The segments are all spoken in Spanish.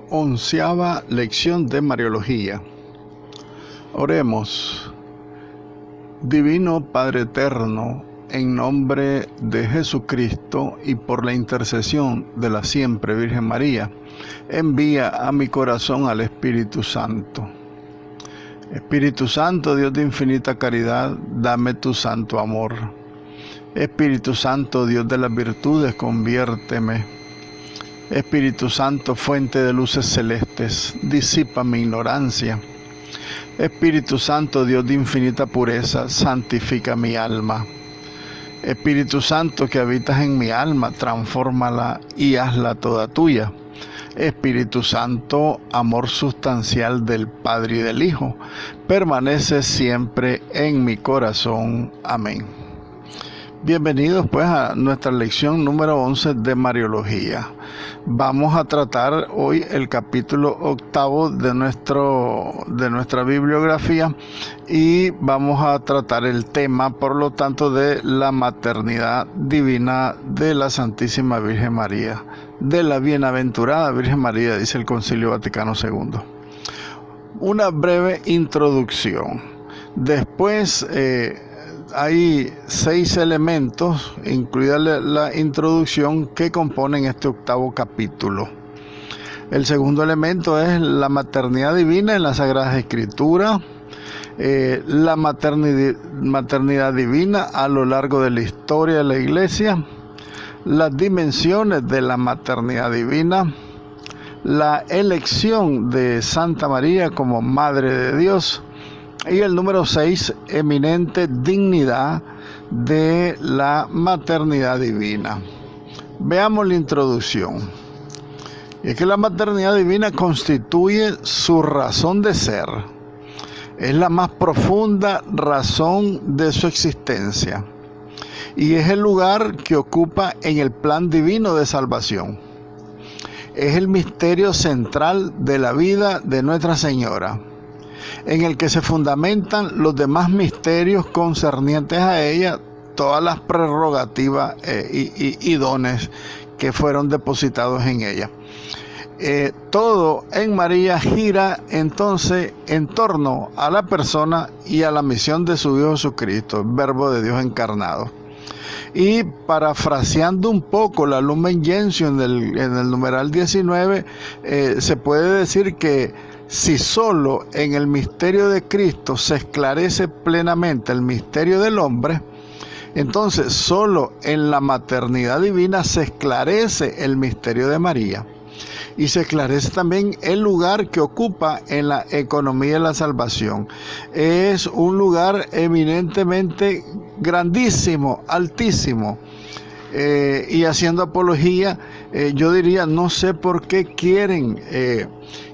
11ª lección de Mariología. Oremos. Divino Padre Eterno, en nombre de Jesucristo y por la intercesión de la siempre Virgen María, envía a mi corazón al Espíritu Santo. Espíritu Santo, Dios de infinita caridad, dame tu santo amor. Espíritu Santo, Dios de las virtudes, conviérteme. Espíritu Santo, fuente de luces celestes, disipa mi ignorancia. Espíritu Santo, Dios de infinita pureza, santifica mi alma. Espíritu Santo, que habitas en mi alma, transfórmala y hazla toda tuya. Espíritu Santo, amor sustancial del Padre y del Hijo, permanece siempre en mi corazón. Amén. Bienvenidos pues a nuestra lección número 11 de Mariología. Vamos a tratar hoy el capítulo 8 de nuestra bibliografía y vamos a tratar el tema, por lo tanto, de la maternidad divina de la Santísima Virgen María, de la Bienaventurada Virgen María, dice el Concilio Vaticano II. Una breve introducción. Después hay 6 elementos, incluida la introducción, que componen este 8º capítulo. El segundo elemento es la maternidad divina en las Sagradas Escrituras, la maternidad divina a lo largo de la historia de la Iglesia, las dimensiones de la maternidad divina, la elección de Santa María como Madre de Dios, y el número 6, eminente dignidad de la maternidad divina. Veamos la introducción. Y es que la maternidad divina constituye su razón de ser. Es la más profunda razón de su existencia. Y es el lugar que ocupa en el plan divino de salvación. Es el misterio central de la vida de Nuestra Señora, en el que se fundamentan los demás misterios concernientes a ella, todas las prerrogativas y dones que fueron depositados en ella. Todo en María gira entonces en torno a la persona y a la misión de su Hijo Jesucristo, el Verbo de Dios encarnado. Y parafraseando un poco la Lumen Gentium en el numeral 19, se puede decir que si solo en el misterio de Cristo se esclarece plenamente el misterio del hombre, entonces solo en la maternidad divina se esclarece el misterio de María. Y se esclarece también el lugar que ocupa en la economía de la salvación. Es un lugar eminentemente grandísimo, altísimo. Y haciendo apología, yo diría, no sé por qué quieren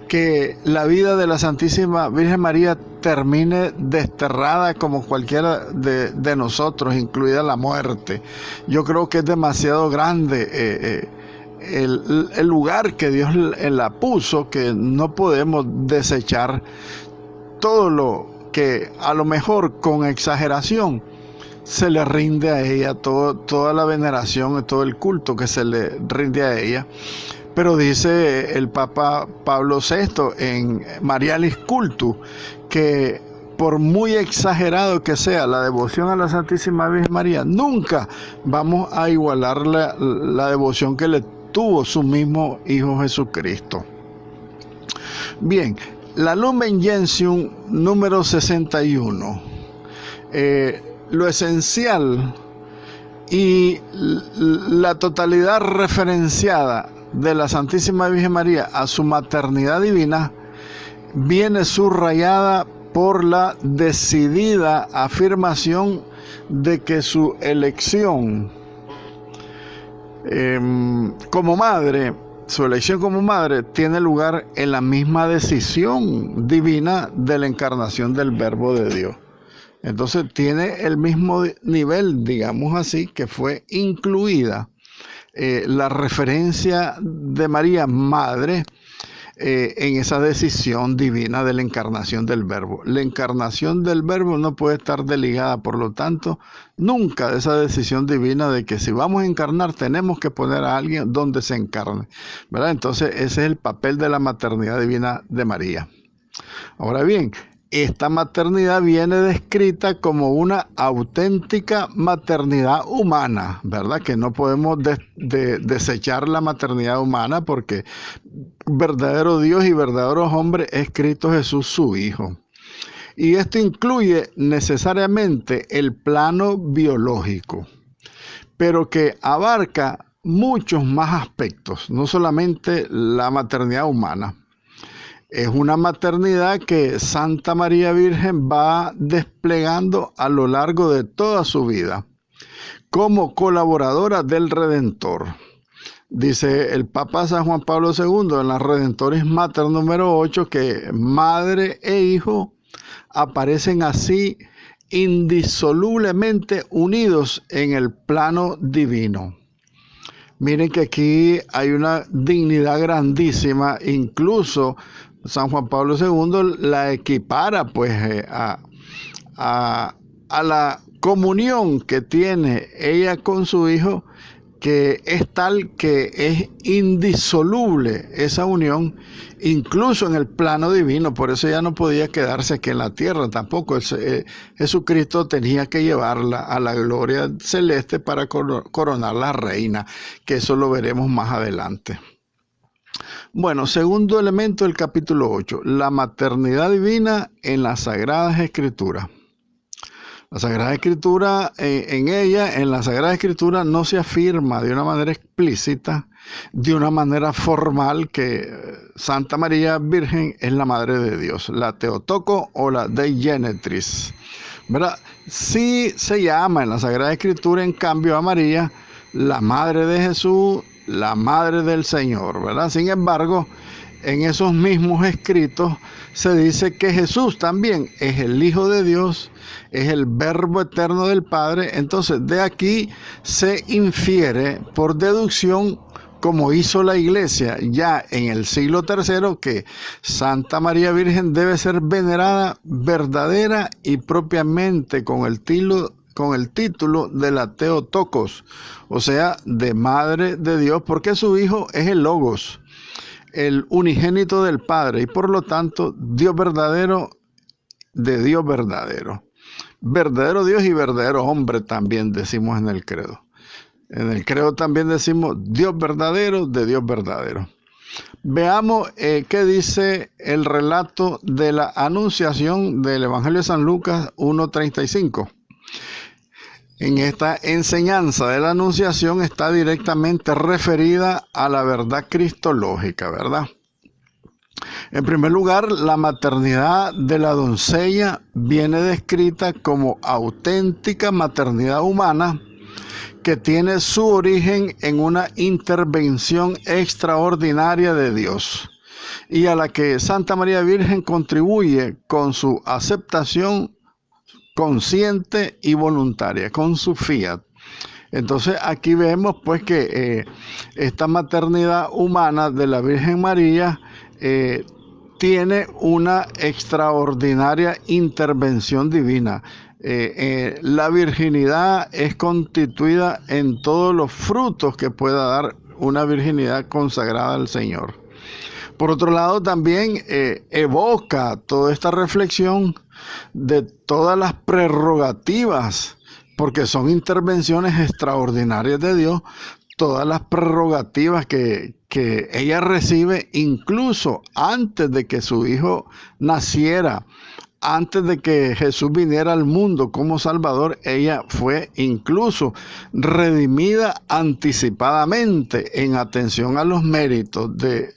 que la vida de la Santísima Virgen María termine desterrada como cualquiera de nosotros, incluida la muerte. Yo creo que es demasiado grande el lugar que Dios la puso, que no podemos desechar todo lo que a lo mejor con exageración se le rinde a ella, toda la veneración y todo el culto que se le rinde a ella. Pero dice el Papa Pablo VI en Marialis Cultus que por muy exagerado que sea la devoción a la Santísima Virgen María, nunca vamos a igualar la devoción que le tuvo su mismo Hijo Jesucristo. Bien, la Lumen Gentium número 61. Lo esencial y la totalidad referenciada de la Santísima Virgen María a su maternidad divina viene subrayada por la decidida afirmación de que su elección como madre, tiene lugar en la misma decisión divina de la encarnación del Verbo de Dios. Entonces tiene el mismo nivel, digamos así, que fue incluida la referencia de María Madre en esa decisión divina de la encarnación del Verbo. La encarnación del Verbo no puede estar desligada, por lo tanto, nunca de esa decisión divina de que si vamos a encarnar tenemos que poner a alguien donde se encarne, ¿verdad? Entonces ese es el papel de la maternidad divina de María. Ahora bien, esta maternidad viene descrita como una auténtica maternidad humana, ¿verdad? Que no podemos desechar la maternidad humana porque verdadero Dios y verdadero hombre es Cristo Jesús, su Hijo. Y esto incluye necesariamente el plano biológico, pero que abarca muchos más aspectos, no solamente la maternidad humana. Es una maternidad que Santa María Virgen va desplegando a lo largo de toda su vida como colaboradora del Redentor. Dice el Papa San Juan Pablo II en la Redentoris Mater número 8 que madre e hijo aparecen así indisolublemente unidos en el plano divino. Miren que aquí hay una dignidad grandísima, incluso San Juan Pablo II la equipara pues a la comunión que tiene ella con su hijo, que es tal que es indisoluble esa unión, incluso en el plano divino. Por eso ya no podía quedarse aquí en la tierra tampoco. Jesucristo tenía que llevarla a la gloria celeste para coronarla reina, que eso lo veremos más adelante. Bueno, segundo elemento del capítulo 8, la maternidad divina en las Sagradas Escrituras. La Sagrada Escritura, en la Sagrada Escritura no se afirma de una manera explícita, de una manera formal, que Santa María Virgen es la Madre de Dios, la Theotokos o la Dei Génetrix, ¿verdad? Sí se llama en la Sagrada Escritura, en cambio, a María la Madre de Jesús, la Madre del Señor, ¿verdad? Sin embargo, en esos mismos escritos se dice que Jesús también es el Hijo de Dios, es el Verbo eterno del Padre. Entonces, de aquí se infiere por deducción, como hizo la Iglesia ya en el siglo III, que Santa María Virgen debe ser venerada verdadera y propiamente con el título de la Theotokos, o sea, de Madre de Dios, porque su Hijo es el Logos, el unigénito del Padre, y por lo tanto Dios verdadero de Dios verdadero. Verdadero Dios y verdadero hombre también decimos en el credo. En el credo también decimos Dios verdadero de Dios verdadero. Veamos qué dice el relato de la Anunciación del Evangelio de San Lucas 1:35. En esta enseñanza de la Anunciación está directamente referida a la verdad cristológica, ¿verdad? En primer lugar, la maternidad de la doncella viene descrita como auténtica maternidad humana que tiene su origen en una intervención extraordinaria de Dios y a la que Santa María Virgen contribuye con su aceptación consciente y voluntaria, con su fiat. Entonces aquí vemos pues que esta maternidad humana de la Virgen María tiene una extraordinaria intervención divina. La virginidad es constituida en todos los frutos que pueda dar una virginidad consagrada al Señor. Por otro lado, también evoca toda esta reflexión de todas las prerrogativas, porque son intervenciones extraordinarias de Dios, todas las prerrogativas que ella recibe incluso antes de que su hijo naciera, antes de que Jesús viniera al mundo como Salvador. Ella fue incluso redimida anticipadamente en atención a los méritos de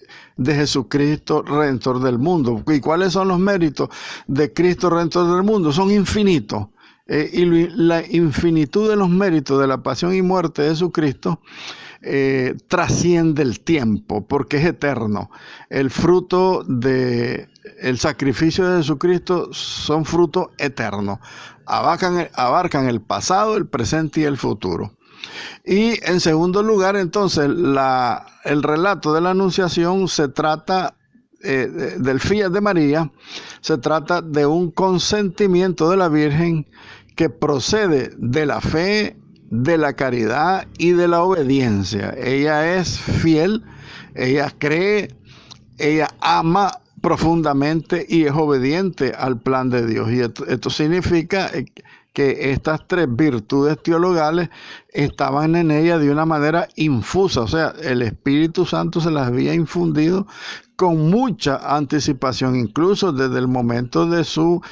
Jesucristo, Redentor del mundo. ¿Y cuáles son los méritos de Cristo, Redentor del mundo? Son infinitos. Y la infinitud de los méritos de la pasión y muerte de Jesucristo trasciende el tiempo, porque es eterno. El fruto del sacrificio de Jesucristo son frutos eternos. Abarcan el pasado, el presente y el futuro. Y en segundo lugar, entonces, el relato de la Anunciación se trata del fiat de María, se trata de un consentimiento de la Virgen que procede de la fe, de la caridad y de la obediencia. Ella es fiel, ella cree, ella ama profundamente y es obediente al plan de Dios. Y esto significa que estas tres virtudes teologales estaban en ella de una manera infusa, o sea, el Espíritu Santo se las había infundido con mucha anticipación, incluso desde el momento de su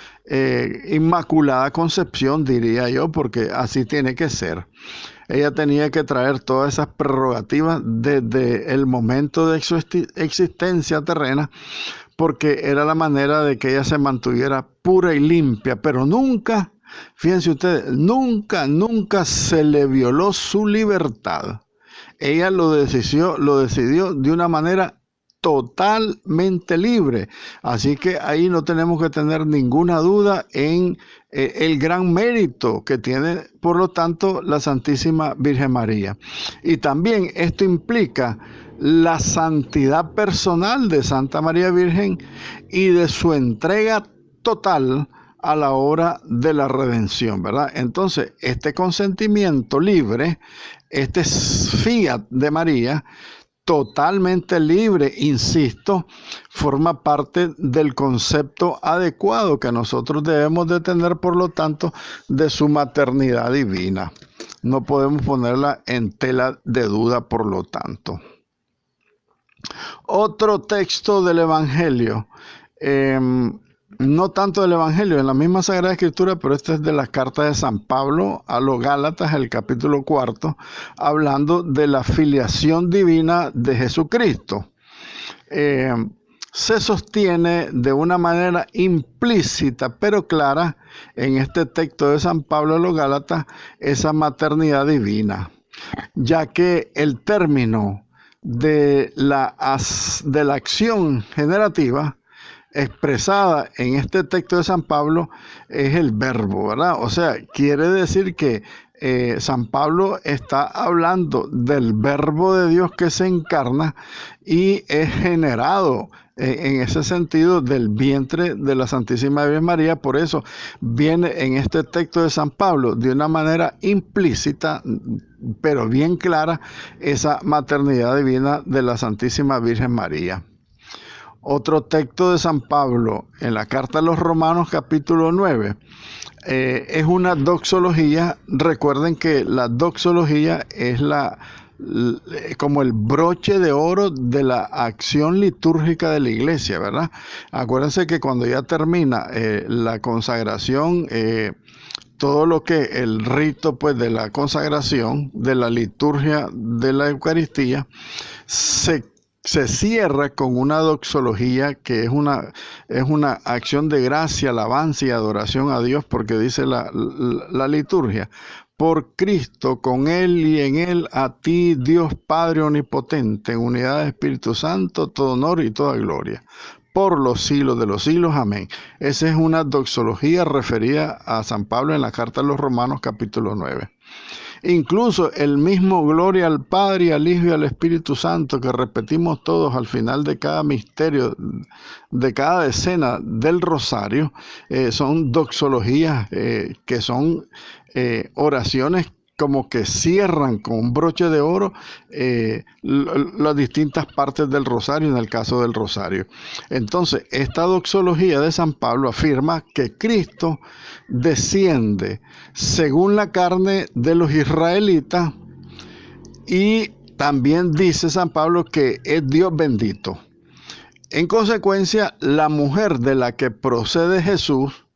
inmaculada concepción, diría yo, porque así tiene que ser. Ella tenía que traer todas esas prerrogativas desde el momento de su existencia terrena, porque era la manera de que ella se mantuviera pura y limpia, pero nunca, fíjense ustedes, nunca se le violó su libertad. Ella lo decidió de una manera totalmente libre. Así que ahí no tenemos que tener ninguna duda en el gran mérito que tiene, por lo tanto, la Santísima Virgen María. Y también esto implica la santidad personal de Santa María Virgen y de su entrega total a la obra de la redención, ¿verdad? Entonces, este consentimiento libre, este fiat de María, totalmente libre, insisto, forma parte del concepto adecuado que nosotros debemos de tener, por lo tanto, de su maternidad divina. No podemos ponerla en tela de duda, por lo tanto. Otro texto del Evangelio, no tanto del Evangelio, en la misma Sagrada Escritura, pero este es de las cartas de San Pablo a los Gálatas, el capítulo 4, hablando de la filiación divina de Jesucristo. Se sostiene de una manera implícita, pero clara, en este texto de San Pablo a los Gálatas, esa maternidad divina, ya que el término de la acción generativa expresada en este texto de San Pablo es el verbo, ¿verdad? O sea, quiere decir que San Pablo está hablando del verbo de Dios que se encarna y es generado en ese sentido del vientre de la Santísima Virgen María. Por eso viene en este texto de San Pablo de una manera implícita, pero bien clara, esa maternidad divina de la Santísima Virgen María. Otro texto de San Pablo en la carta a los Romanos, capítulo 9, es una doxología. Recuerden que la doxología es como el broche de oro de la acción litúrgica de la iglesia, ¿verdad? Acuérdense que cuando ya termina la consagración, todo lo que el rito pues de la consagración, de la liturgia de la Eucaristía, se cierra con una doxología que es una acción de gracia, alabanza y adoración a Dios, porque dice la liturgia: por Cristo, con Él y en Él, a ti, Dios Padre Omnipotente, en unidad de Espíritu Santo, todo honor y toda gloria, por los siglos de los siglos. Amén. Esa es una doxología referida a San Pablo en la carta a los Romanos, capítulo 9. Incluso el mismo gloria al Padre, al Hijo y al Espíritu Santo que repetimos todos al final de cada misterio, de cada decena del rosario, son doxologías que son oraciones como que cierran con un broche de oro las distintas partes del rosario, en el caso del rosario. Entonces, esta doxología de San Pablo afirma que Cristo desciende según la carne de los israelitas, y también dice San Pablo que es Dios bendito. En consecuencia, la mujer de la que procede Jesús,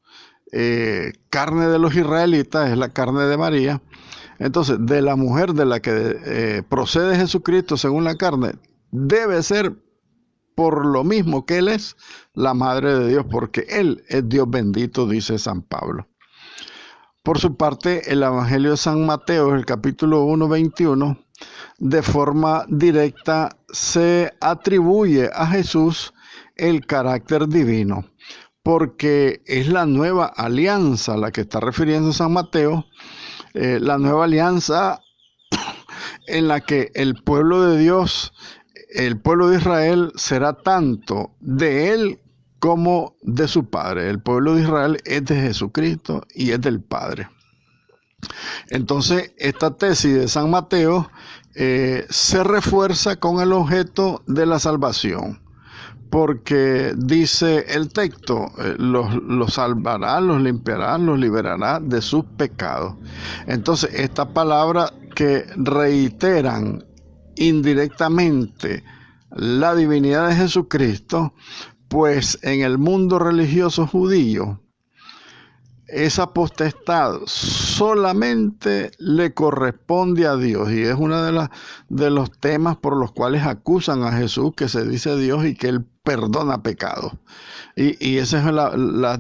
carne de los israelitas, es la carne de María. Entonces, de la mujer de la que procede Jesucristo según la carne, debe ser por lo mismo que Él es la madre de Dios, porque Él es Dios bendito, dice San Pablo. Por su parte, el Evangelio de San Mateo, el capítulo 1, 21, de forma directa se atribuye a Jesús el carácter divino, porque es la nueva alianza a la que está refiriendo San Mateo, la nueva alianza en la que el pueblo de Dios el pueblo de Israel será tanto de él como de su Padre. El pueblo de Israel es de Jesucristo y es del Padre. Entonces, esta tesis de San Mateo se refuerza con el objeto de la salvación, porque dice el texto, los salvará, los limpiará, los liberará de sus pecados. Entonces, estas palabras que reiteran indirectamente la divinidad de Jesucristo, pues en el mundo religioso judío, esa potestad solamente le corresponde a Dios, y es uno de los temas por los cuales acusan a Jesús, que se dice Dios y que Él perdona pecados. Y esa es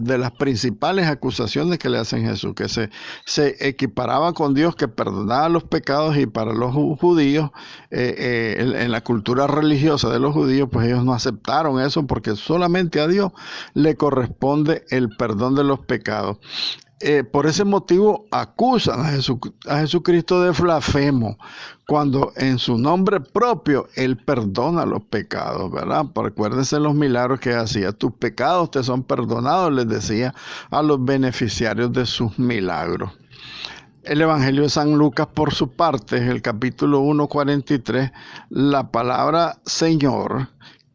de las principales acusaciones que le hacen a Jesús, que se equiparaba con Dios, que perdonaba los pecados. Y para los judíos, en la cultura religiosa de los judíos, pues ellos no aceptaron eso, porque solamente a Dios le corresponde el perdón de los pecados. Por ese motivo acusan a Jesucristo de blasfemo, cuando en su nombre propio Él perdona los pecados, ¿verdad? Recuérdense los milagros que hacía. Tus pecados te son perdonados, les decía a los beneficiarios de sus milagros. El Evangelio de San Lucas, por su parte, en el capítulo 1:43, la palabra Señor,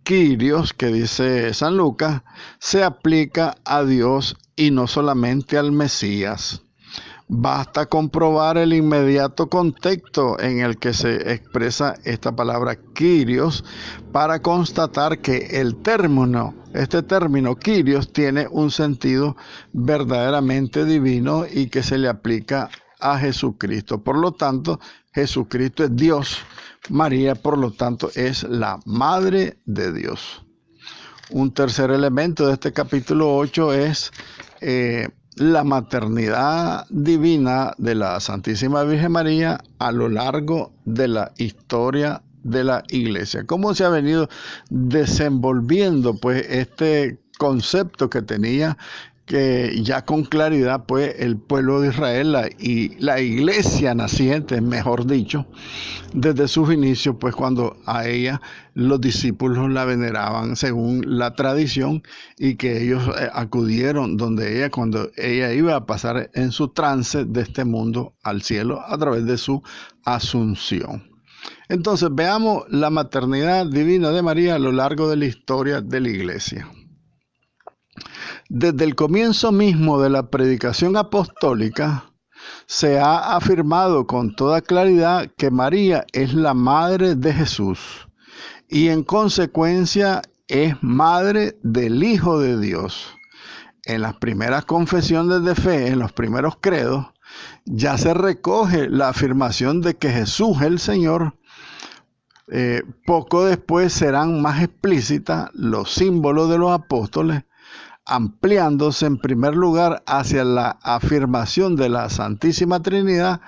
Kyrios, que dice San Lucas, se aplica a Dios y no solamente al Mesías. Basta comprobar el inmediato contexto en el que se expresa esta palabra Kyrios para constatar que este término Kyrios tiene un sentido verdaderamente divino y que se le aplica a Jesucristo. Por lo tanto, Jesucristo es Dios. María, por lo tanto, es la Madre de Dios. Un tercer elemento de este capítulo 8 es la maternidad divina de la Santísima Virgen María a lo largo de la historia de la Iglesia. ¿Cómo se ha venido desenvolviendo pues este concepto que tenía que ya con claridad pues el pueblo de Israel y la iglesia naciente, mejor dicho, desde sus inicios, pues cuando a ella los discípulos la veneraban según la tradición, y que ellos acudieron donde ella cuando ella iba a pasar en su trance de este mundo al cielo a través de su asunción. Entonces veamos la maternidad divina de María a lo largo de la historia de la iglesia. Desde el comienzo mismo de la predicación apostólica, se ha afirmado con toda claridad que María es la madre de Jesús y en consecuencia es madre del Hijo de Dios. En las primeras confesiones de fe, en los primeros credos, ya se recoge la afirmación de que Jesús es el Señor. Poco después serán más explícitas los símbolos de los apóstoles, ampliándose en primer lugar hacia la afirmación de la Santísima Trinidad.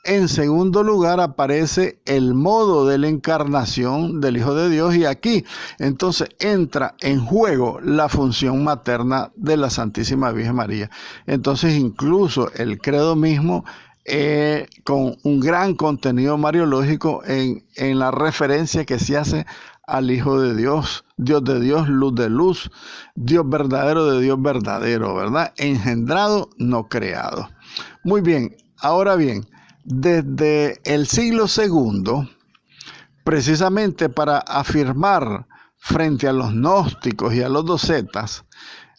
En segundo lugar aparece el modo de la encarnación del Hijo de Dios, y aquí entonces entra en juego la función materna de la Santísima Virgen María. Entonces incluso el credo mismo, con un gran contenido mariológico en la referencia que se hace al Hijo de Dios, Dios de Dios, luz de luz, Dios verdadero de Dios verdadero, ¿verdad? Engendrado, no creado. Muy bien, ahora bien, desde el siglo II, precisamente para afirmar frente a los gnósticos y a los docetas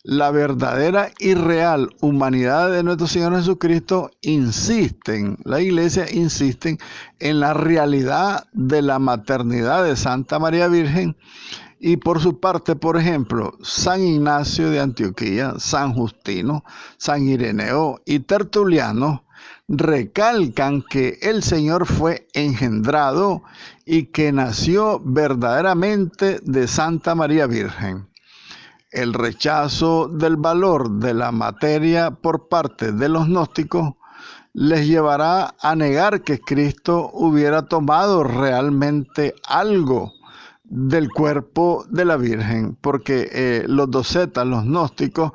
la verdadera y real humanidad de nuestro Señor Jesucristo, la Iglesia insiste en la realidad de la maternidad de Santa María Virgen. Y por su parte, por ejemplo, San Ignacio de Antioquía, San Justino, San Ireneo y Tertuliano recalcan que el Señor fue engendrado y que nació verdaderamente de Santa María Virgen. El rechazo del valor de la materia por parte de los gnósticos les llevará a negar que Cristo hubiera tomado realmente algo del cuerpo de la Virgen, porque los docetas, los gnósticos,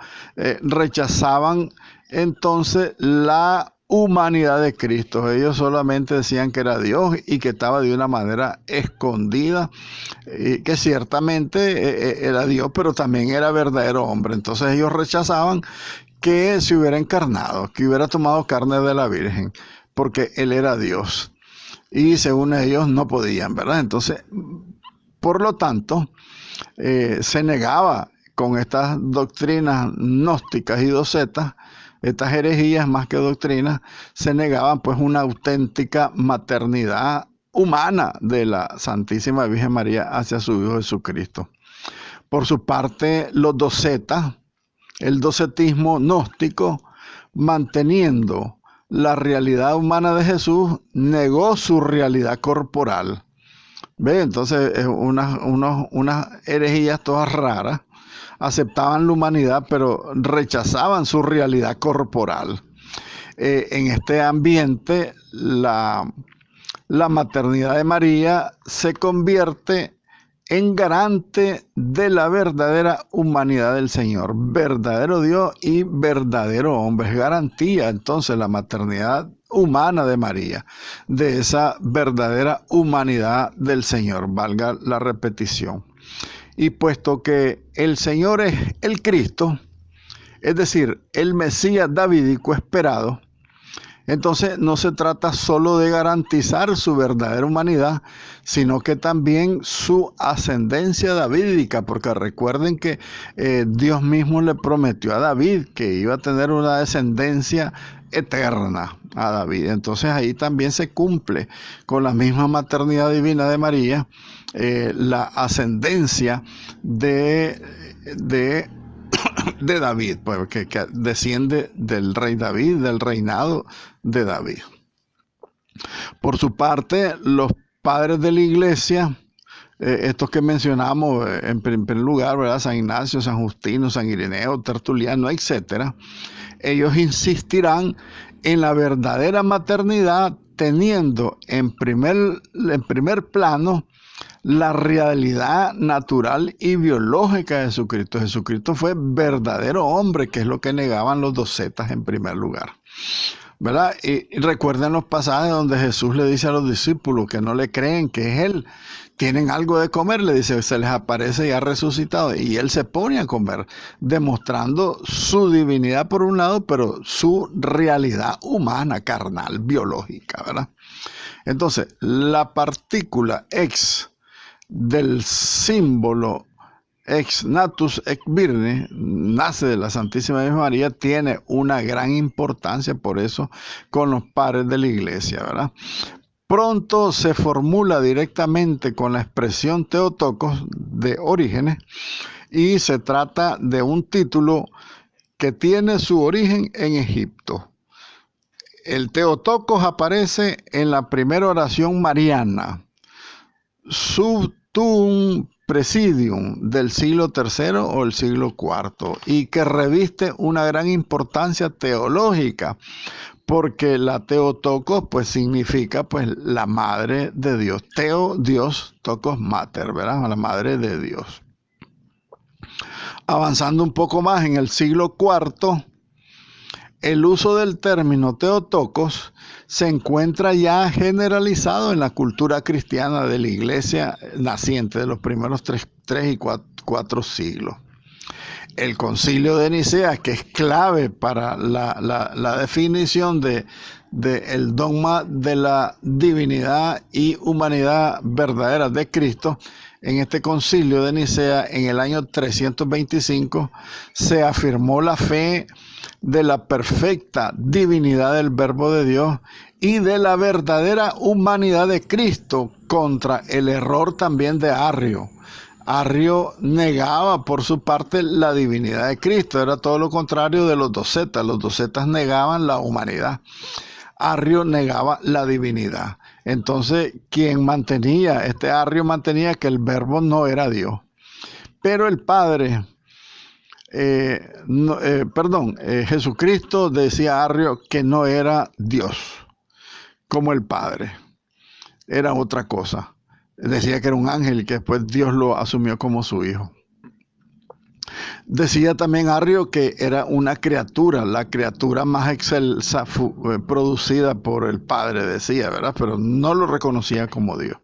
rechazaban entonces la humanidad de Cristo. Ellos solamente decían que era Dios y que estaba de una manera escondida, que ciertamente era Dios, pero también era verdadero hombre. Entonces ellos rechazaban que se hubiera encarnado, que hubiera tomado carne de la Virgen, porque Él era Dios. Y según ellos no podían, ¿verdad? Entonces, por lo tanto, se negaba con estas doctrinas gnósticas y docetas, estas herejías más que doctrinas, se negaban pues una auténtica maternidad humana de la Santísima Virgen María hacia su Hijo Jesucristo. Por su parte, los docetas, el docetismo gnóstico, manteniendo la realidad humana de Jesús, negó su realidad corporal. ¿Ve? Entonces, unas herejías todas raras. Aceptaban la humanidad, pero rechazaban su realidad corporal. En este ambiente, la maternidad de María se convierte en garante de la verdadera humanidad del Señor, verdadero Dios y verdadero hombre. Es garantía entonces la maternidad humana de María, de esa verdadera humanidad del Señor, valga la repetición. Y puesto que el Señor es el Cristo, es decir, el Mesías davídico esperado, entonces no se trata solo de garantizar su verdadera humanidad, sino que también su ascendencia davídica, porque recuerden que Dios mismo le prometió a David que iba a tener una descendencia eterna a David. Entonces ahí también se cumple con la misma maternidad divina de María, la ascendencia de David, pues, que desciende del rey David, del reinado de David. Por su parte, los padres de la iglesia, estos que mencionamos en primer lugar, ¿verdad? San Ignacio, San Justino, San Ireneo, Tertuliano, etcétera, ellos insistirán en la verdadera maternidad, teniendo en primer plano la realidad natural y biológica de Jesucristo. Jesucristo fue verdadero hombre, que es lo que negaban los docetas en primer lugar, ¿verdad? Y recuerden los pasajes donde Jesús le dice a los discípulos que no le creen que es Él. Tienen algo de comer, le dice, se les aparece y ha resucitado. Y Él se pone a comer, demostrando su divinidad por un lado, pero su realidad humana, carnal, biológica, ¿verdad? Entonces, la partícula ex del símbolo ex natus ex virne, nace de la Santísima Virgen María, tiene una gran importancia por eso con los padres de la iglesia, ¿verdad? Pronto se formula directamente con la expresión Theotokos de Orígenes, y se trata de un título que tiene su origen en Egipto. El Theotokos aparece en la primera oración mariana, Subtuum Presidium, del siglo III o el siglo IV, y que reviste una gran importancia teológica, porque la Theotokos pues significa pues la madre de Dios. Theo, Dios, tokos mater, ¿verdad? La madre de Dios. Avanzando un poco más en el siglo IV, el uso del término Theotokos se encuentra ya generalizado en la cultura cristiana de la iglesia naciente de los primeros 3 y 4 siglos. El Concilio de Nicea, que es clave para la definición del dogma de la divinidad y humanidad verdadera de Cristo, en este Concilio de Nicea, en el año 325, se afirmó la fe de la perfecta divinidad del Verbo de Dios y de la verdadera humanidad de Cristo contra el error también de Arrio. Arrio negaba por su parte la divinidad de Cristo, era todo lo contrario de los docetas. Los docetas negaban la humanidad, Arrio negaba la divinidad. Entonces, Arrio mantenía que el Verbo no era Dios. Pero el Padre, Jesucristo, decía Arrio, que no era Dios como el Padre, era otra cosa. Decía que era un ángel y que después Dios lo asumió como su hijo. Decía también Arrio que era una criatura, la criatura más excelsa producida por el Padre, decía, ¿verdad? Pero no lo reconocía como Dios.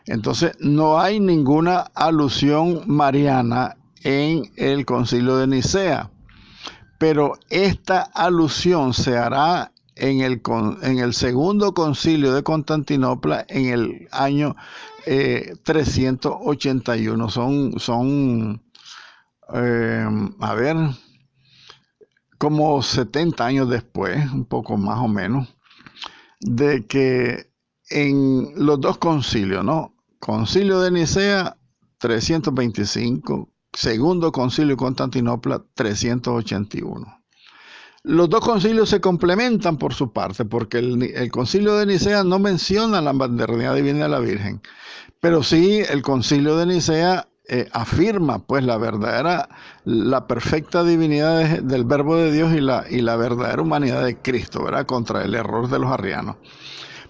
Entonces, no hay ninguna alusión mariana en el Concilio de Nicea, pero esta alusión se hará en el segundo concilio de Constantinopla en el año 381. A ver, como 70 años después, un poco más o menos, de que en los dos concilios, ¿no? Concilio de Nicea, 325, segundo concilio de Constantinopla, 381. Los dos concilios se complementan por su parte, porque el concilio de Nicea no menciona la maternidad divina de la Virgen, pero sí el concilio de Nicea afirma pues la perfecta divinidad del Verbo de Dios y la verdadera humanidad de Cristo, ¿verdad? Contra el error de los arrianos.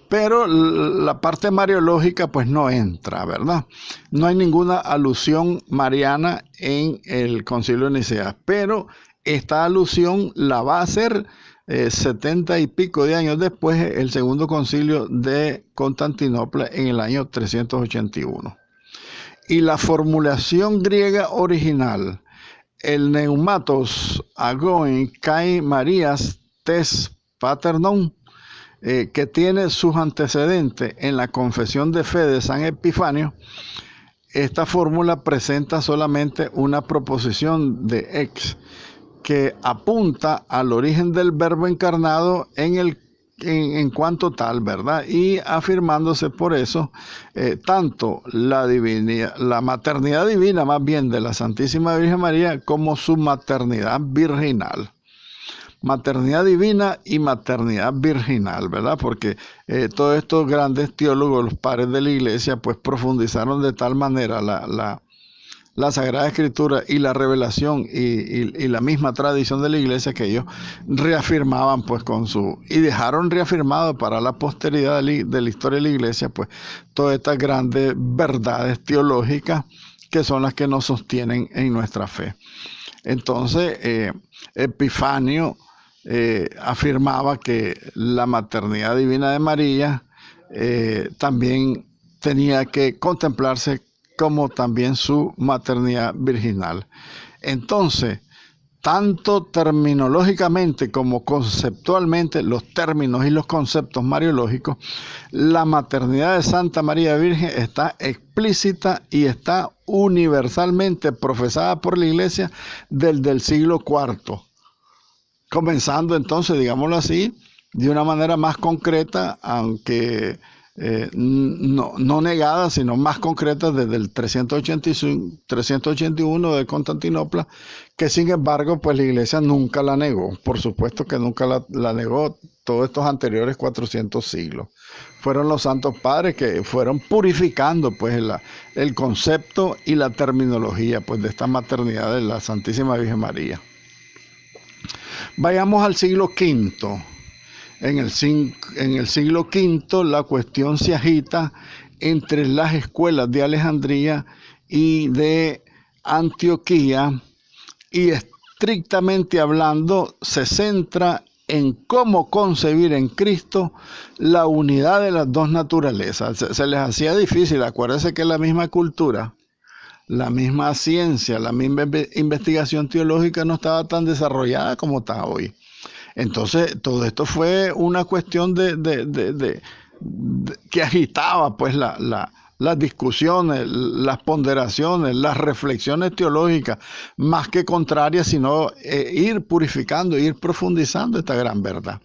Pero la parte mariológica pues no entra, ¿verdad? No hay ninguna alusión mariana en el concilio de Nicea, pero esta alusión la va a hacer 70 y pico de años después el segundo concilio de Constantinopla en el año 381. Y la formulación griega original, el neumatos agoin kai Marías tes paternon, que tiene sus antecedentes en la confesión de fe de San Epifanio, esta fórmula presenta solamente una proposición de ex que apunta al origen del Verbo encarnado en cuanto tal, ¿verdad? Y afirmándose por eso tanto la maternidad divina más bien de la Santísima Virgen María como su maternidad virginal. Maternidad divina y maternidad virginal, ¿verdad? Porque todos estos grandes teólogos, los padres de la Iglesia, pues profundizaron de tal manera la Sagrada Escritura y la revelación y la misma tradición de la Iglesia que ellos reafirmaban pues y dejaron reafirmado para la posteridad de la historia de la Iglesia pues todas estas grandes verdades teológicas que son las que nos sostienen en nuestra fe. Entonces, Epifanio afirmaba que la maternidad divina de María también tenía que contemplarse como también su maternidad virginal. Entonces, tanto terminológicamente como conceptualmente, los términos y los conceptos mariológicos, la maternidad de Santa María Virgen está explícita y está universalmente profesada por la Iglesia desde el siglo IV. Comenzando entonces, digámoslo así, de una manera más concreta, aunque no negada, sino más concreta desde el 381 de Constantinopla, que sin embargo, pues la Iglesia nunca la negó. Por supuesto que nunca la negó todos estos anteriores 400 siglos. Fueron los santos padres que fueron purificando pues el concepto y la terminología pues de esta maternidad de la Santísima Virgen María. Vayamos al siglo V. En el siglo V la cuestión se agita entre las escuelas de Alejandría y de Antioquía y estrictamente hablando se centra en cómo concebir en Cristo la unidad de las dos naturalezas. Se les hacía difícil, acuérdense que la misma cultura, la misma ciencia, la misma investigación teológica no estaba tan desarrollada como está hoy. Entonces, todo esto fue una cuestión que agitaba pues las discusiones, las ponderaciones, las reflexiones teológicas, más que contrarias, sino ir purificando, ir profundizando esta gran verdad.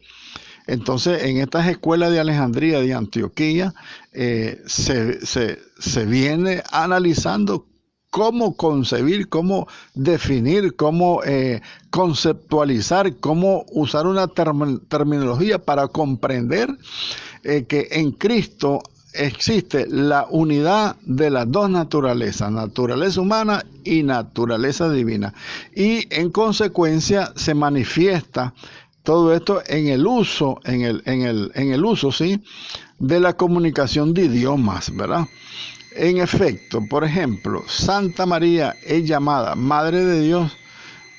Entonces, en estas escuelas de Alejandría, de Antioquía, se viene analizando cómo concebir, cómo definir, cómo conceptualizar, cómo usar una terminología para comprender que en Cristo existe la unidad de las dos naturalezas, naturaleza humana y naturaleza divina. Y en consecuencia se manifiesta todo esto en el uso, ¿sí?, de la comunicación de idiomas, ¿verdad? En efecto, por ejemplo, Santa María es llamada Madre de Dios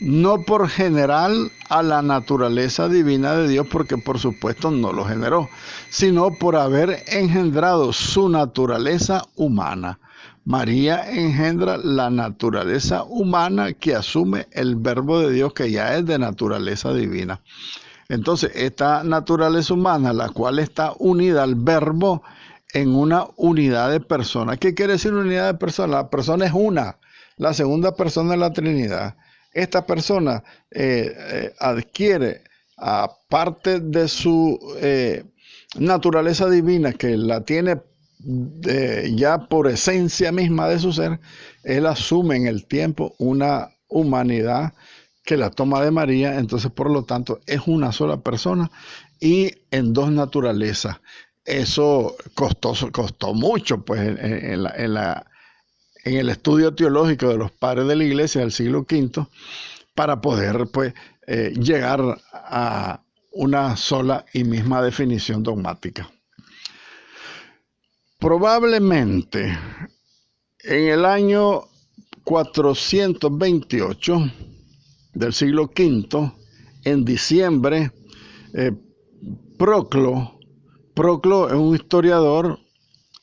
no por general a la naturaleza divina de Dios, porque por supuesto no lo generó, sino por haber engendrado su naturaleza humana. María engendra la naturaleza humana que asume el verbo de Dios, que ya es de naturaleza divina. Entonces, esta naturaleza humana, la cual está unida al verbo en una unidad de persona. ¿Qué quiere decir unidad de persona? La persona es una, la segunda persona es la Trinidad. Esta persona adquiere, aparte de su naturaleza divina, que la tiene ya por esencia misma de su ser, él asume en el tiempo una humanidad que la toma de María. Entonces, por lo tanto, es una sola persona y en dos naturalezas. Eso costó mucho, pues, en el estudio teológico de los padres de la Iglesia del siglo V, para poder, pues, llegar a una sola y misma definición dogmática. Probablemente en el año 428 del siglo V, en diciembre, Proclo es un historiador,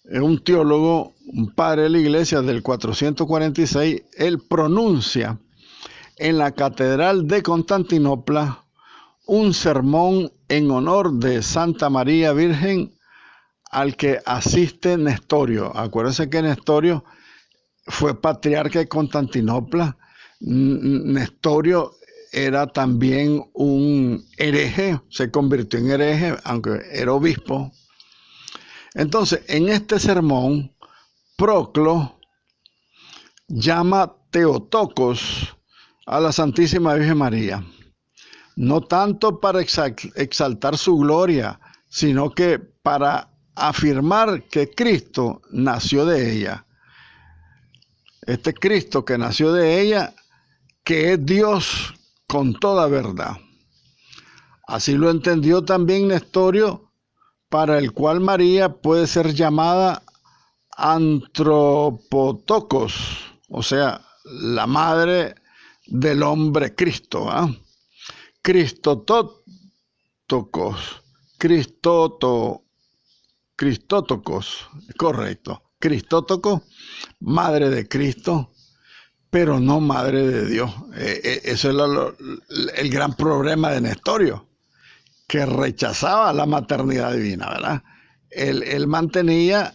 es un teólogo, un padre de la Iglesia del 446, él pronuncia en la Catedral de Constantinopla un sermón en honor de Santa María Virgen, al que asiste Nestorio. Acuérdense que Nestorio fue patriarca de Constantinopla. Nestorio era también un hereje, se convirtió en hereje, aunque era obispo. Entonces, en este sermón, Proclo llama Theotokos a la Santísima Virgen María, no tanto para exaltar su gloria, sino que para afirmar que Cristo nació de ella. Este Cristo que nació de ella, que es Dios con toda verdad. Así lo entendió también Nestorio, para el cual María puede ser llamada Antropotokos, o sea, la madre del hombre Cristo. Cristotokos, correcto. Cristótoco, madre de Cristo, pero no madre de Dios. Eso es el gran problema de Nestorio, que rechazaba la maternidad divina, ¿verdad? Él mantenía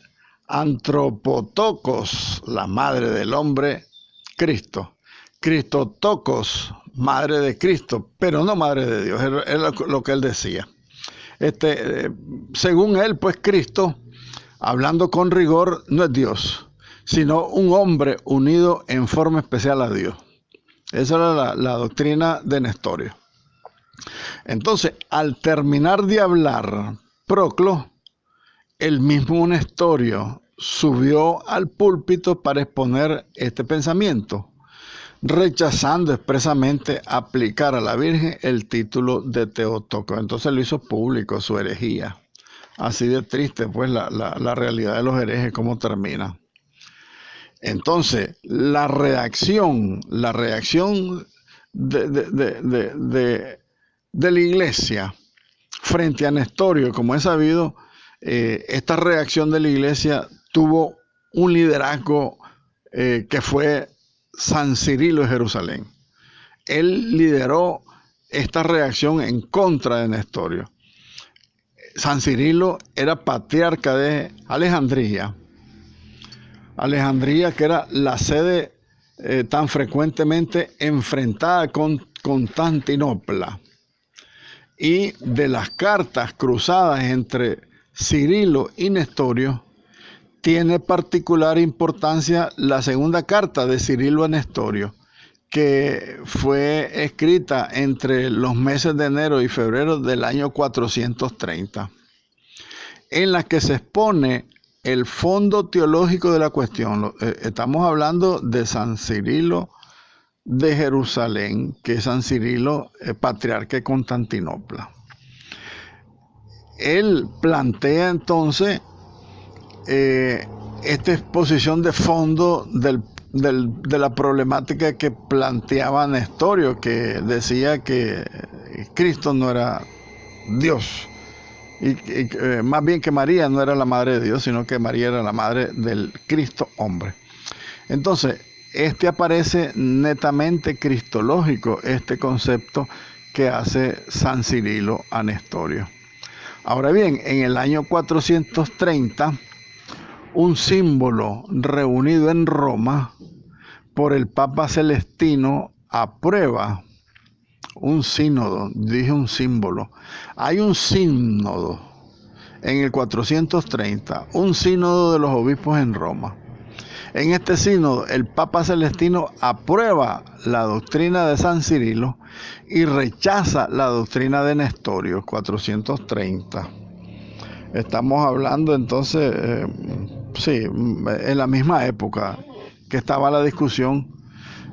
Antropotokos, la madre del hombre, Cristo. Cristotokos, madre de Cristo, pero no madre de Dios, es lo que él decía. Según él, pues Cristo, hablando con rigor, no es Dios, sino un hombre unido en forma especial a Dios. Esa era la doctrina de Nestorio. Entonces, al terminar de hablar Proclo, el mismo Nestorio subió al púlpito para exponer este pensamiento, rechazando expresamente aplicar a la Virgen el título de Theotokos. Entonces lo hizo público, su herejía. Así de triste, pues, la realidad de los herejes, cómo termina. Entonces, la reacción de la Iglesia frente a Nestorio, como es sabido, esta reacción de la Iglesia tuvo un liderazgo que fue San Cirilo de Jerusalén. Él lideró esta reacción en contra de Nestorio. San Cirilo era patriarca de Alejandría. Alejandría, que era la sede tan frecuentemente enfrentada con Constantinopla. Y de las cartas cruzadas entre Cirilo y Nestorio, tiene particular importancia la segunda carta de Cirilo a Nestorio, que fue escrita entre los meses de enero y febrero del año 430, en la que se expone el fondo teológico de la cuestión. Estamos hablando de San Cirilo de Jerusalén, que es San Cirilo, patriarca de Constantinopla. Él plantea entonces esta exposición de fondo de la problemática que planteaba Nestorio, que decía que Cristo no era Dios, y más bien que María no era la madre de Dios, sino que María era la madre del Cristo hombre. Entonces, aparece netamente cristológico, este concepto que hace San Cirilo a Nestorio. Ahora bien, en el año 430, un símbolo reunido en Roma por el Papa Celestino aprueba un sínodo, dije un símbolo. Hay un sínodo en el 430, un sínodo de los obispos en Roma. En este sínodo, el Papa Celestino aprueba la doctrina de San Cirilo y rechaza la doctrina de Nestorio, 430. Estamos hablando entonces, sí, en la misma época que estaba la discusión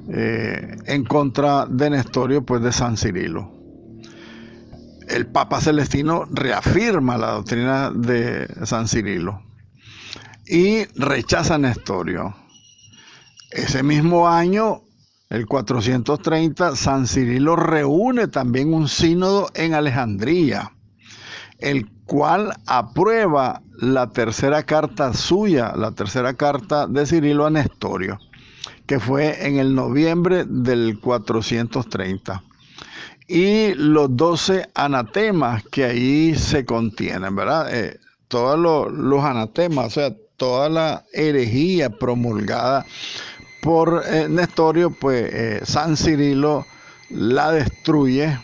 en contra de Nestorio, pues de San Cirilo. El Papa Celestino reafirma la doctrina de San Cirilo y rechaza a Nestorio. Ese mismo año, el 430, San Cirilo reúne también un sínodo en Alejandría, el cual aprueba la tercera carta suya, la tercera carta de Cirilo a Nestorio, que fue en el noviembre del 430. Y los 12 anatemas que ahí se contienen, ¿verdad? Todos los anatemas, o sea, toda la herejía promulgada por Nestorio, pues San Cirilo la destruye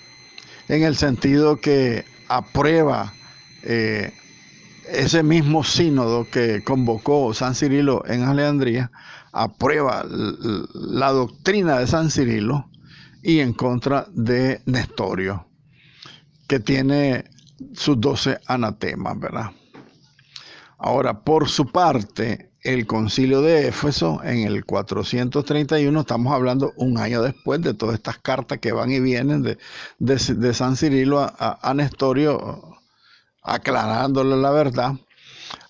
en el sentido que aprueba ese mismo sínodo que convocó San Cirilo en Alejandría, aprueba la doctrina de San Cirilo y en contra de Nestorio, que tiene sus 12 anatemas, ¿verdad? Ahora, por su parte, el Concilio de Éfeso, en el 431, estamos hablando un año después de todas estas cartas que van y vienen de San Cirilo a Nestorio, aclarándole la verdad.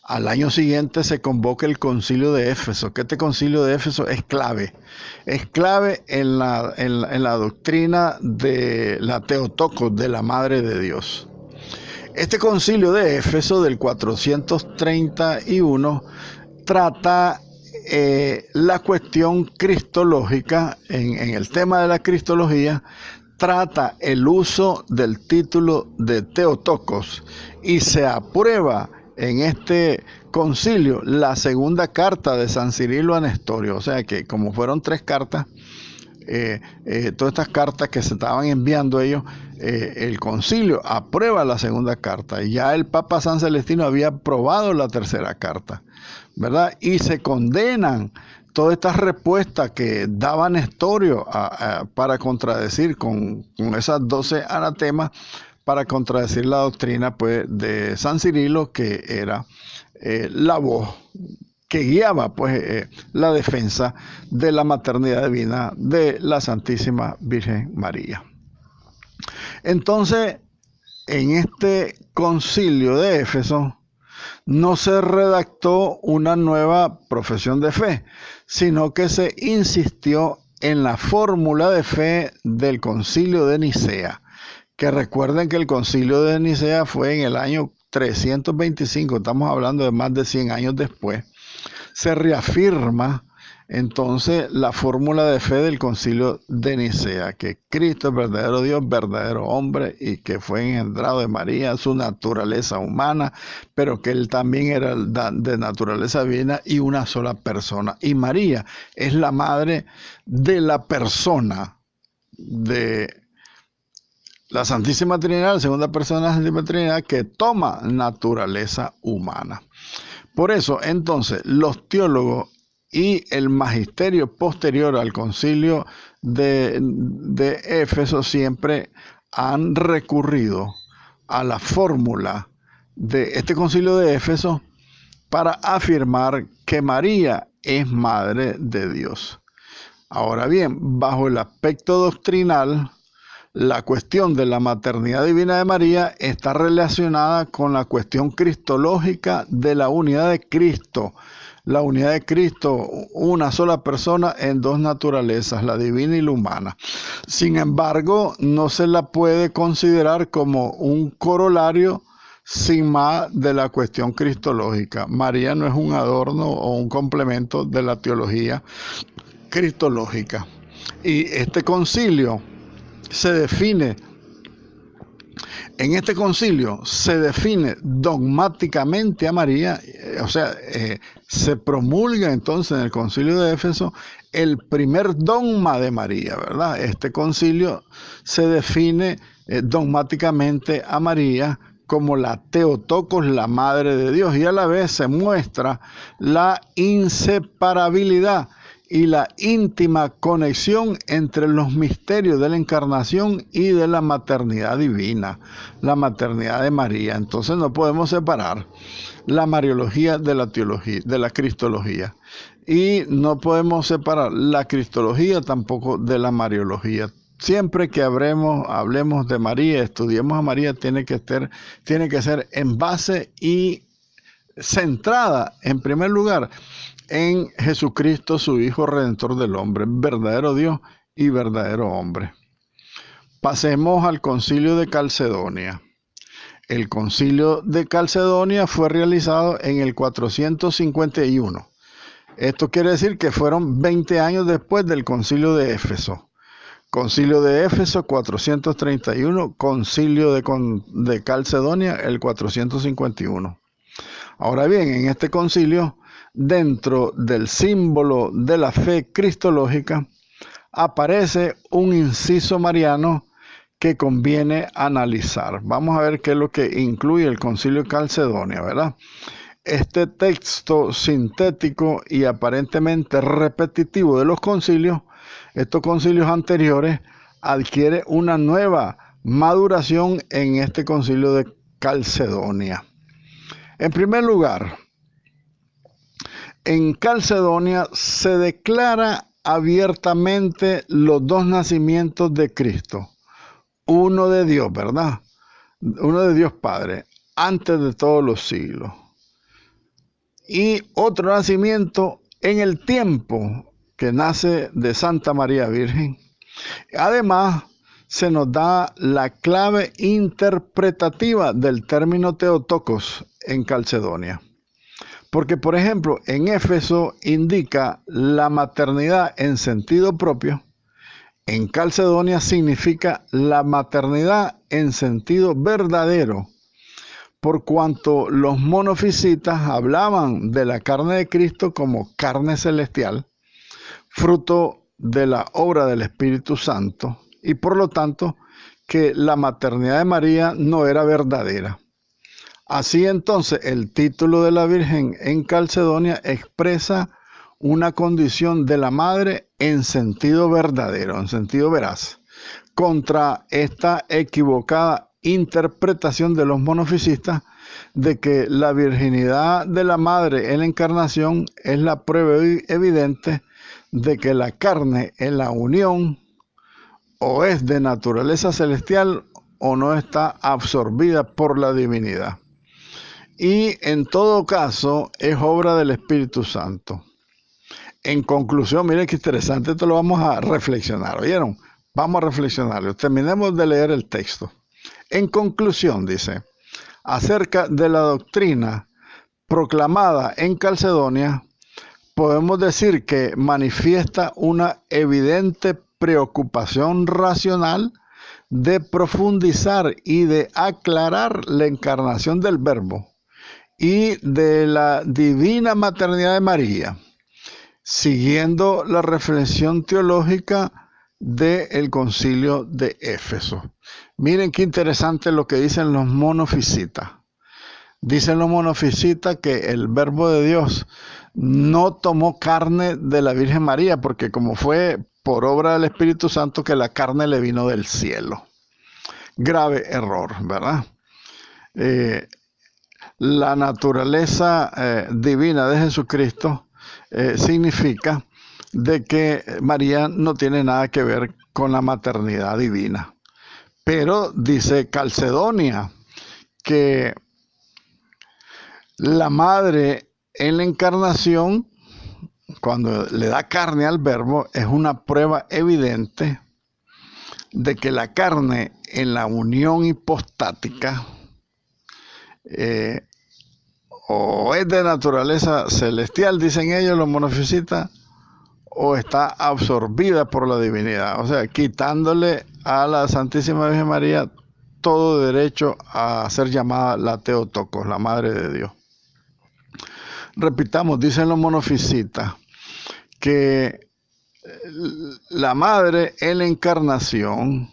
Al año siguiente se convoca el Concilio de Éfeso, que este Concilio de Éfeso es clave en la doctrina de la Theotokos, de la Madre de Dios. Este Concilio de Éfeso del 431 trata la cuestión cristológica. En el tema de la cristología, trata el uso del título de Theotokos y se aprueba en este concilio la segunda carta de San Cirilo a Nestorio. O sea que como fueron 3 cartas, todas estas cartas que se estaban enviando ellos, el concilio aprueba la segunda carta. Y ya el Papa San Celestino había aprobado la tercera carta, ¿verdad? Y se condenan todas estas respuestas que daba Nestorio para contradecir con esas 12 anatemas, para contradecir la doctrina pues de San Cirilo, que era la voz que guiaba pues la defensa de la maternidad divina de la Santísima Virgen María. Entonces, en este concilio de Éfeso no se redactó una nueva profesión de fe, sino que se insistió en la fórmula de fe del concilio de Nicea, que recuerden que el concilio de Nicea fue en el año 325, estamos hablando de más de 100 años después. Se reafirma entonces la fórmula de fe del concilio de Nicea, que Cristo es verdadero Dios, verdadero hombre, y que fue engendrado de María, su naturaleza humana, pero que él también era de naturaleza divina y una sola persona. Y María es la madre de la persona de la Santísima Trinidad, la segunda persona de la Santísima Trinidad, que toma naturaleza humana. Por eso, entonces, los teólogos y el magisterio posterior al concilio de Éfeso siempre han recurrido a la fórmula de este concilio de Éfeso para afirmar que María es madre de Dios. Ahora bien, bajo el aspecto doctrinal, la cuestión de la maternidad divina de María está relacionada con la cuestión cristológica de la unidad de Cristo, la unidad de Cristo, una sola persona en dos naturalezas, la divina y la humana. Sin embargo, no se la puede considerar como un corolario sin más de la cuestión cristológica. María no es un adorno o un complemento de la teología cristológica. Y este concilio se define, en este concilio se define dogmáticamente a María, se promulga entonces en el concilio de Éfeso el primer dogma de María, ¿verdad? Este concilio se define dogmáticamente a María como la Theotokos, la Madre de Dios, y a la vez se muestra la inseparabilidad y la íntima conexión entre los misterios de la encarnación y de la maternidad divina, la maternidad de María. Entonces no podemos separar la mariología de la teología, de la cristología, y no podemos separar la cristología tampoco de la mariología. Siempre que hablemos de María, estudiemos a María, tiene que ser en base y centrada, en primer lugar, en Jesucristo, su Hijo Redentor del hombre, verdadero Dios y verdadero hombre. Pasemos al Concilio de Calcedonia. El Concilio de Calcedonia fue realizado en el 451. Esto quiere decir que fueron 20 años después del Concilio de Éfeso. Concilio de Éfeso 431, Concilio de Calcedonia el 451. Ahora bien, en este concilio, dentro del símbolo de la fe cristológica, aparece un inciso mariano que conviene analizar. Vamos a ver qué es lo que incluye el Concilio de Calcedonia, ¿verdad? Este texto sintético y aparentemente repetitivo de los concilios, estos concilios anteriores, adquiere una nueva maduración en este Concilio de Calcedonia. En primer lugar, en Calcedonia se declara abiertamente los dos nacimientos de Cristo. Uno de Dios, ¿verdad? Uno de Dios Padre, antes de todos los siglos. Y otro nacimiento en el tiempo, que nace de Santa María Virgen. Además, se nos da la clave interpretativa del término Theotokos en Calcedonia. Porque, por ejemplo, en Éfeso indica la maternidad en sentido propio, en Calcedonia significa la maternidad en sentido verdadero, por cuanto los monofisitas hablaban de la carne de Cristo como carne celestial, fruto de la obra del Espíritu Santo, y por lo tanto que la maternidad de María no era verdadera. Así entonces el título de la Virgen en Calcedonia expresa una condición de la madre en sentido verdadero, en sentido veraz, contra esta equivocada interpretación de los monofisistas de que la virginidad de la madre en la encarnación es la prueba evidente de que la carne en la unión o es de naturaleza celestial o no está absorbida por la divinidad. Y en todo caso es obra del Espíritu Santo. En conclusión, miren qué interesante, esto lo vamos a reflexionar, ¿oyeron? Vamos a reflexionarlo. Terminemos de leer el texto. En conclusión, dice, acerca de la doctrina proclamada en Calcedonia, podemos decir que manifiesta una evidente preocupación racional de profundizar y de aclarar la encarnación del Verbo y de la divina maternidad de María, siguiendo la reflexión teológica del Concilio de Éfeso. Miren qué interesante lo que dicen los monofisitas. Dicen los monofisitas que el Verbo de Dios no tomó carne de la Virgen María, porque como fue por obra del Espíritu Santo que la carne le vino del cielo. Grave error, ¿verdad? La naturaleza divina de Jesucristo significa de que María no tiene nada que ver con la maternidad divina. Pero dice Calcedonia que la madre En la encarnación, cuando le da carne al Verbo, es una prueba evidente de que la carne en la unión hipostática o es de naturaleza celestial, dicen ellos los monofisitas, o está absorbida por la divinidad, o sea, quitándole a la Santísima Virgen María todo derecho a ser llamada la Theotokos, la Madre de Dios. Repitamos, dicen los monofisitas, que la Madre en la encarnación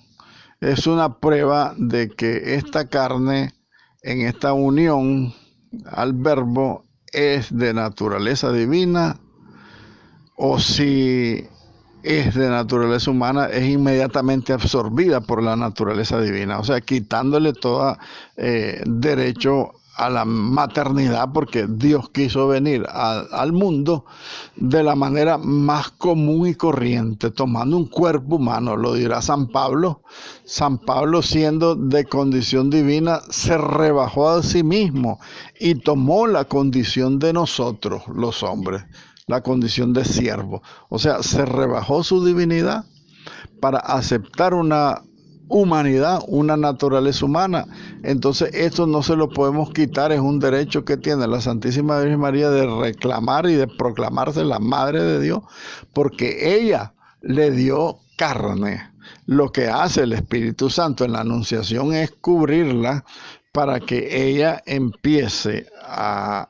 es una prueba de que esta carne en esta unión al Verbo es de naturaleza divina, o si es de naturaleza humana, es inmediatamente absorbida por la naturaleza divina, o sea, quitándole todo derecho a la maternidad, porque Dios quiso venir al mundo de la manera más común y corriente, tomando un cuerpo humano, lo dirá San Pablo. San Pablo, siendo de condición divina, se rebajó a sí mismo y tomó la condición de nosotros, los hombres, la condición de siervo. O sea, se rebajó su divinidad para aceptar una humanidad, una naturaleza humana. Entonces esto no se lo podemos quitar, es un derecho que tiene la Santísima Virgen María de reclamar y de proclamarse la Madre de Dios, porque ella le dio carne. Lo que hace el Espíritu Santo en la Anunciación es cubrirla para que ella empiece a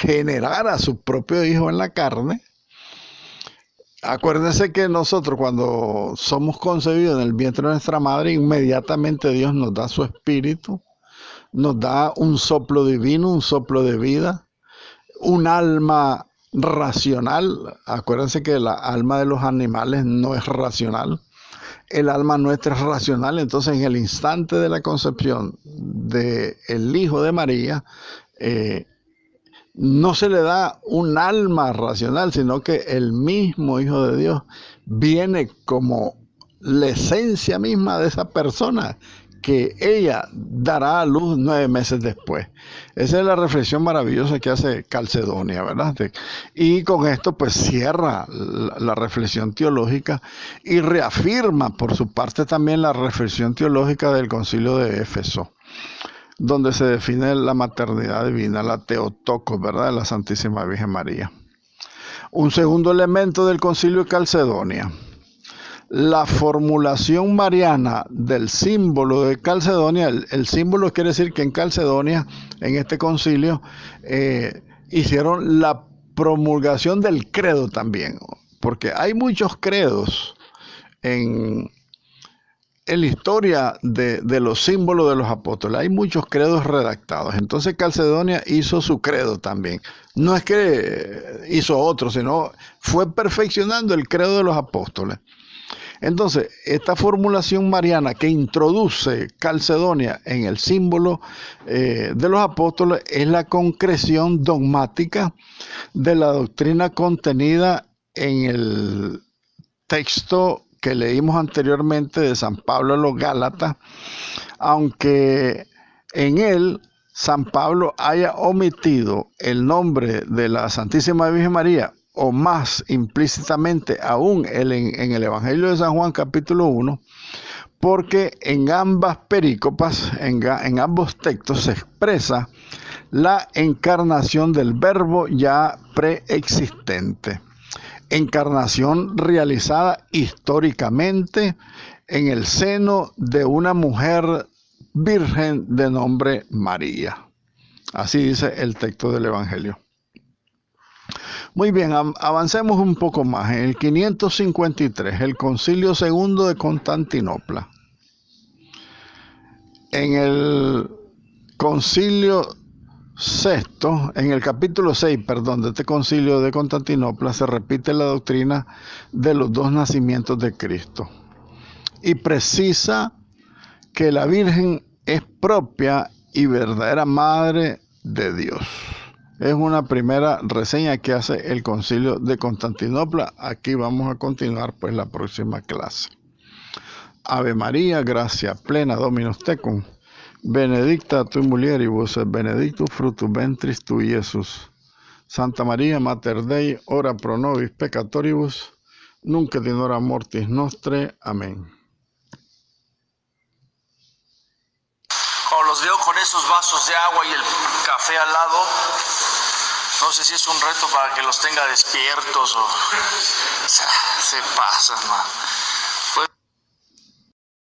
generar a su propio Hijo en la carne. Acuérdense que nosotros, cuando somos concebidos en el vientre de nuestra madre, inmediatamente Dios nos da su espíritu, nos da un soplo divino, un soplo de vida, un alma racional. Acuérdense que la alma de los animales no es racional, el alma nuestra es racional. Entonces, en el instante de la concepción del Hijo de María, no se le da un alma racional, sino que el mismo Hijo de Dios viene como la esencia misma de esa persona, que ella dará a luz 9 meses después. Esa es la reflexión maravillosa que hace Calcedonia, ¿verdad? Y con esto pues cierra la reflexión teológica y reafirma por su parte también la reflexión teológica del Concilio de Éfeso, donde se define la maternidad divina, la Theotokos, ¿verdad?, de la Santísima Virgen María. Un segundo elemento del Concilio de Calcedonia, la formulación mariana del símbolo de Calcedonia. El símbolo quiere decir que en Calcedonia, en este concilio, hicieron la promulgación del credo también, porque hay muchos credos en la historia de los símbolos de los apóstoles. Hay muchos credos redactados. Entonces Calcedonia hizo su credo también. No es que hizo otro, sino fue perfeccionando el credo de los apóstoles. Entonces, esta formulación mariana que introduce Calcedonia en el símbolo de los apóstoles es la concreción dogmática de la doctrina contenida en el texto que leímos anteriormente de San Pablo a los Gálatas, aunque en él San Pablo haya omitido el nombre de la Santísima Virgen María, o más implícitamente aún en el Evangelio de San Juan capítulo 1, porque en ambas perícopas, en ambos textos, se expresa la encarnación del Verbo ya preexistente. Encarnación realizada históricamente en el seno de una mujer virgen de nombre María. Así dice el texto del Evangelio. Muy bien, avancemos un poco más. En el 553, el Concilio II de Constantinopla. En el Concilio VI, en el capítulo 6, de este Concilio de Constantinopla, se repite la doctrina de los dos nacimientos de Cristo y precisa que la Virgen es propia y verdadera Madre de Dios. Es una primera reseña que hace el Concilio de Constantinopla. Aquí vamos a continuar pues la próxima clase. Ave María, gracia plena, Dominus tecum. benedicta tui mulieribus et benedictus fructus ventris tui, Iesus. Santa Maria, Mater Dei, ora pro nobis peccatoribus, nunc et in hora mortis nostre. Amén. Los veo con esos vasos de agua y el café al lado. No sé si es un reto para que los tenga despiertos o sea, se pasan, man.